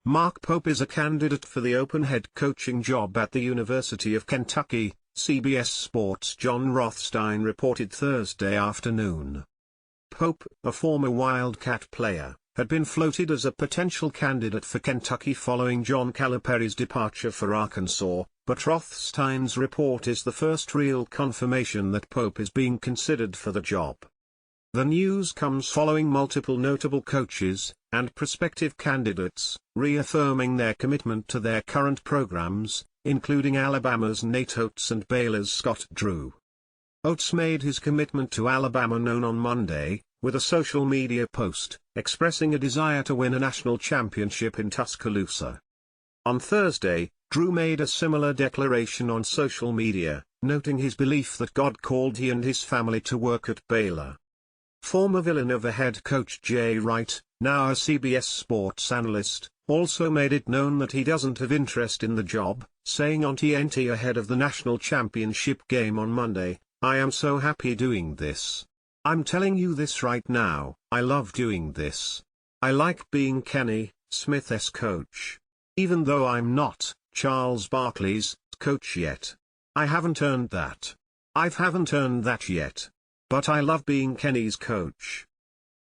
Mark Pope is a candidate for the open head coaching job at the University of Kentucky, CBS Sports' John Rothstein reported Thursday afternoon. Pope, a former Wildcat player, had been floated as a potential candidate for Kentucky following John Calipari's departure for Arkansas, but Rothstein's report is the first real confirmation that Pope is being considered for the job. The news comes following multiple notable coaches and prospective candidates reaffirming their commitment to their current programs, including Alabama's Nate Oates and Baylor's Scott Drew. Oates made his commitment to Alabama known on Monday, with a social media post, expressing a desire to win a national championship in Tuscaloosa. On Thursday, Drew made a similar declaration on social media, noting his belief that God called he and his family to work at Baylor. Former Villanova head coach Jay Wright, now a CBS Sports analyst, also made it known that he doesn't have interest in the job, saying on TNT ahead of the national championship game on Monday, "I am so happy doing this. I'm telling you this right now, I love doing this. I like being Kenny Smith's coach. Even though I'm not Charles Barkley's coach yet. I haven't earned that. I haven't earned that yet. But I love being Kenny's coach."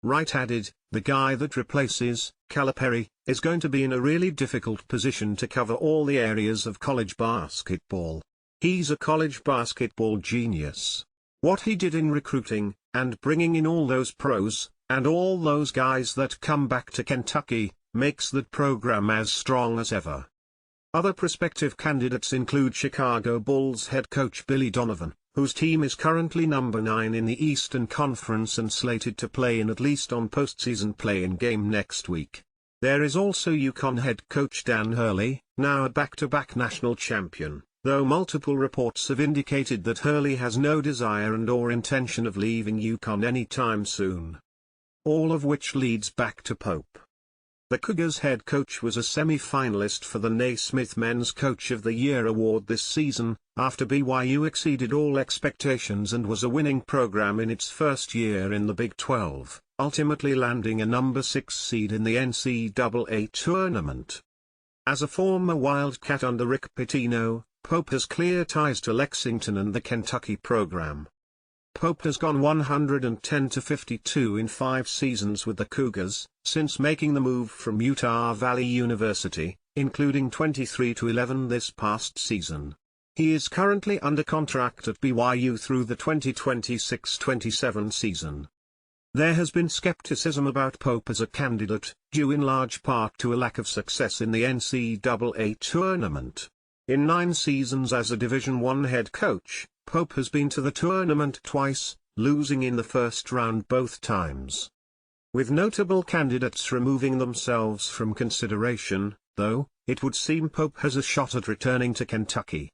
Wright added, "The guy that replaces Calipari is going to be in a really difficult position to cover all the areas of college basketball. He's a college basketball genius. What he did in recruiting, and bringing in all those pros, and all those guys that come back to Kentucky, makes that program as strong as ever." Other prospective candidates include Chicago Bulls head coach Billy Donovan, whose team is currently number 9 in the Eastern Conference and slated to play in at least on postseason play-in game next week. There is also UConn head coach Dan Hurley, now a back-to-back national champion, though multiple reports have indicated that Hurley has no desire and/or intention of leaving UConn anytime soon. All of which leads back to Pope. The Cougars head coach was a semi-finalist for the Naismith Men's Coach of the Year award this season, after BYU exceeded all expectations and was a winning program in its first year in the Big 12, ultimately landing a number 6 seed in the NCAA tournament. As a former Wildcat under Rick Pitino, Pope has clear ties to Lexington and the Kentucky program. Pope has gone 110-52 in 5 seasons with the Cougars, since making the move from Utah Valley University, including 23-11 this past season. He is currently under contract at BYU through the 2026-27 season. There has been skepticism about Pope as a candidate, due in large part to a lack of success in the NCAA tournament. In 9 seasons as a Division I head coach, Pope has been to the tournament twice, losing in the first round both times. With notable candidates removing themselves from consideration, though, it would seem Pope has a shot at returning to Kentucky.